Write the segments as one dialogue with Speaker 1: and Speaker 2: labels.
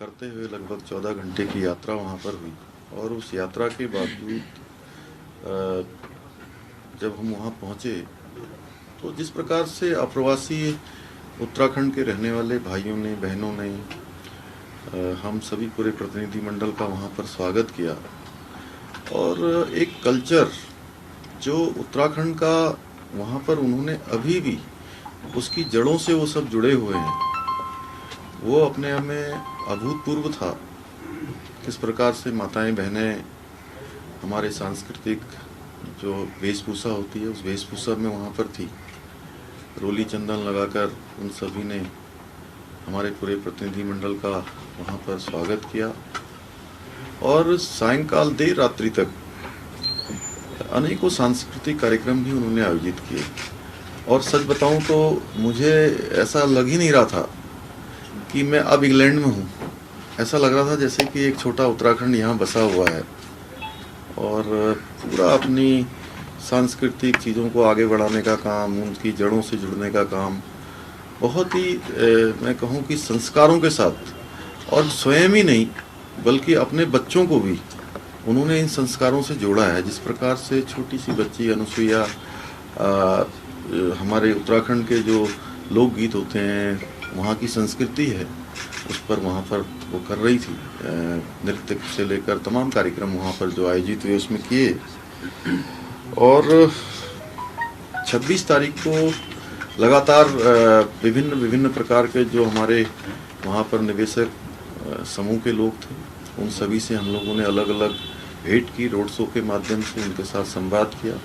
Speaker 1: करते हुए लगभग 14 घंटे की यात्रा वहाँ पर हुई और उस यात्रा के बावजूद जब हम वहाँ पहुँचे तो जिस प्रकार से अप्रवासी उत्तराखंड के रहने वाले भाइयों ने बहनों ने हम सभी पूरे प्रतिनिधिमंडल का वहाँ पर स्वागत किया और एक कल्चर जो उत्तराखंड का वहाँ पर उन्होंने अभी भी उसकी जड़ों से वो सब जुड़े हुए हैं, वो अपने आप में अभूतपूर्व था। किस प्रकार से माताएं बहनें हमारे सांस्कृतिक जो वेशभूषा होती है उस वेशभूषा में वहाँ पर थी, रोली चंदन लगाकर उन सभी ने हमारे पूरे प्रतिनिधिमंडल का वहाँ पर स्वागत किया और सायंकाल देर रात्रि तक अनेकों सांस्कृतिक कार्यक्रम भी उन्होंने आयोजित किए। और सच बताऊं तो मुझे ऐसा लग ही नहीं रहा था कि मैं अब इंग्लैंड में हूँ। ऐसा लग रहा था जैसे कि एक छोटा उत्तराखंड यहाँ बसा हुआ है और पूरा अपनी सांस्कृतिक चीज़ों को आगे बढ़ाने का काम, उनकी जड़ों से जुड़ने का काम बहुत ही मैं कहूँ कि संस्कारों के साथ, और स्वयं ही नहीं बल्कि अपने बच्चों को भी उन्होंने इन संस्कारों से जोड़ा है। जिस प्रकार से छोटी सी बच्ची अनुसुईया हमारे उत्तराखंड के जो लोकगीत होते हैं, वहाँ की संस्कृति है, उस पर वहाँ पर वो कर रही थी। नृत्य से लेकर तमाम कार्यक्रम वहाँ पर जो आयोजित हुए उसमें किए। और 26 तारीख को लगातार विभिन्न प्रकार के जो हमारे वहाँ पर निवेशक समूह के लोग थे, उन सभी से हम लोगों ने अलग अलग भेंट की, रोड शो के माध्यम से उनके साथ संवाद किया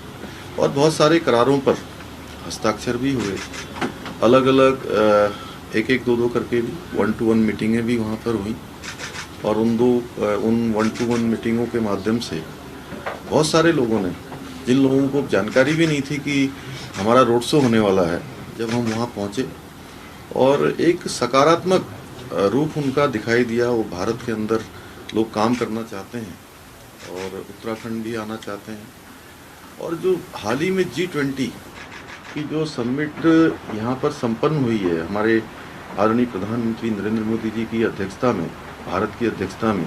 Speaker 1: और बहुत सारे करारों पर हस्ताक्षर भी हुए। अलग अलग एक दो करके भी 1-to-1 मीटिंगें भी वहाँ पर हुई और उन 1-to-1 मीटिंगों के माध्यम से बहुत सारे लोगों ने, जिन लोगों को जानकारी भी नहीं थी कि हमारा रोड शो होने वाला है, जब हम वहाँ पहुँचे और एक सकारात्मक रूप उनका दिखाई दिया। वो भारत के अंदर लोग काम करना चाहते हैं और उत्तराखंड भी आना चाहते हैं। और जो हाल ही में G20 की जो समिट यहाँ पर संपन्न हुई है हमारे आदरणीय प्रधानमंत्री नरेंद्र मोदी जी की अध्यक्षता में, भारत की अध्यक्षता में,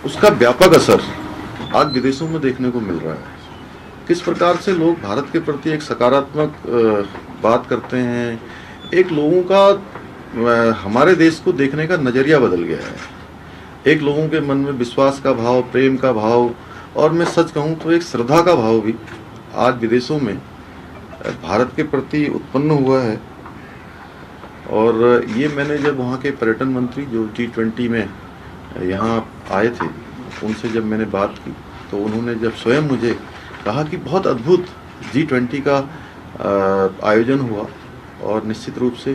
Speaker 1: उसका व्यापक असर आज विदेशों में देखने को मिल रहा है। किस प्रकार से लोग भारत के प्रति एक सकारात्मक बात करते हैं, एक लोगों का हमारे देश को देखने का नज़रिया बदल गया है, एक लोगों के मन में विश्वास का भाव, प्रेम का भाव और मैं सच कहूँ तो एक श्रद्धा का भाव भी आज विदेशों में भारत के प्रति उत्पन्न हुआ है। और ये मैंने जब वहाँ के पर्यटन मंत्री जो G20 में यहाँ आए थे, उनसे जब मैंने बात की तो उन्होंने जब स्वयं मुझे कहा कि बहुत अद्भुत G20 का आयोजन हुआ और निश्चित रूप से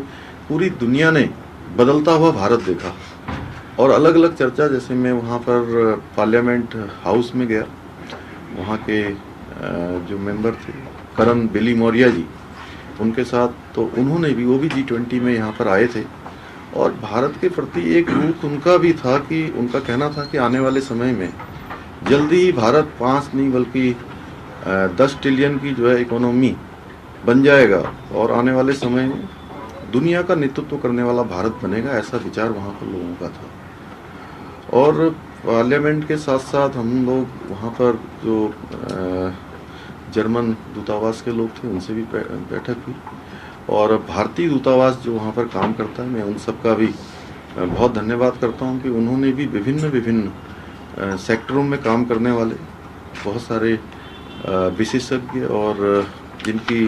Speaker 1: पूरी दुनिया ने बदलता हुआ भारत देखा। और अलग अलग चर्चा, जैसे मैं वहाँ पर पार्लियामेंट हाउस में गया, वहाँ के जो मेंबर थे करण बेली मौर्य जी, उनके साथ, तो उन्होंने भी, वो भी G20 में यहाँ पर आए थे और भारत के प्रति एक रूप उनका भी था कि उनका कहना था कि आने वाले समय में जल्दी ही भारत 5 नहीं बल्कि 10 ट्रिलियन की जो है इकोनॉमी बन जाएगा और आने वाले समय में दुनिया का नेतृत्व करने वाला भारत बनेगा, ऐसा विचार वहाँ पर लोगों का था। और पार्लियामेंट के साथ साथ हम लोग वहाँ पर जो जर्मन दूतावास के लोग थे उनसे भी बैठक हुई और भारतीय दूतावास जो वहाँ पर काम करता है, मैं उन सब का भी बहुत धन्यवाद करता हूँ कि उन्होंने भी विभिन्न सेक्टरों में काम करने वाले बहुत सारे विशेषज्ञ और जिनकी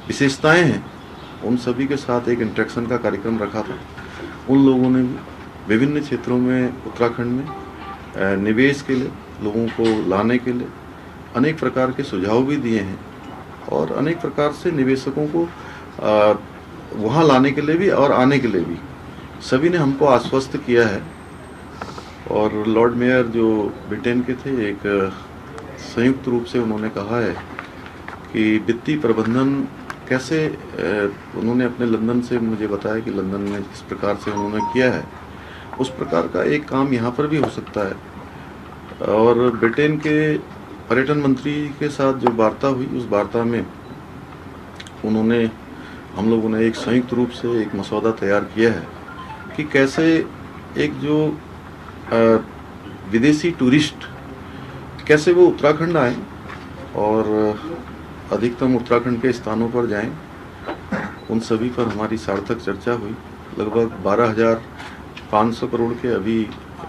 Speaker 1: विशेषताएं हैं, उन सभी के साथ एक इंटरेक्शन का कार्यक्रम रखा था। उन लोगों ने भी विभिन्न क्षेत्रों में उत्तराखंड में निवेश के लिए, लोगों को लाने के लिए अनेक प्रकार के सुझाव भी दिए हैं और अनेक प्रकार से निवेशकों को वहाँ लाने के लिए भी और आने के लिए भी सभी ने हमको आश्वस्त किया है। और लॉर्ड मेयर जो ब्रिटेन के थे, एक संयुक्त रूप से उन्होंने कहा है कि वित्तीय प्रबंधन कैसे, उन्होंने अपने लंदन से मुझे बताया कि लंदन में किस प्रकार से उन्होंने किया है, उस प्रकार का एक काम यहाँ पर भी हो सकता है। और ब्रिटेन के पर्यटन मंत्री के साथ जो वार्ता हुई, उस वार्ता में उन्होंने, हम लोगों ने एक संयुक्त रूप से एक मसौदा तैयार किया है कि कैसे एक जो विदेशी टूरिस्ट कैसे वो उत्तराखंड आएं और अधिकतम उत्तराखंड के स्थानों पर जाएं, उन सभी पर हमारी सार्थक चर्चा हुई। लगभग 12,500 करोड़ के अभी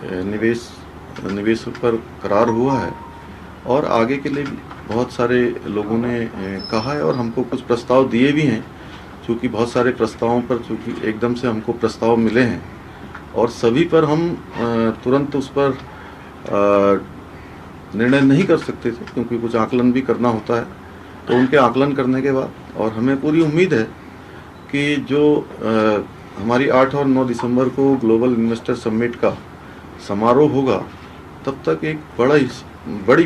Speaker 1: निवेश पर करार हुआ है और आगे के लिए भी बहुत सारे लोगों ने कहा है और हमको कुछ प्रस्ताव दिए भी हैं। चूँकि बहुत सारे प्रस्तावों पर चूँकि एकदम से हमको प्रस्ताव मिले हैं और सभी पर हम तुरंत उस पर निर्णय नहीं कर सकते थे, क्योंकि कुछ आकलन भी करना होता है। तो उनके आकलन करने के बाद और हमें पूरी उम्मीद है कि जो हमारी 8 और 9 दिसंबर को ग्लोबल इन्वेस्टर समिट का समारोह होगा, तब तक एक बड़ी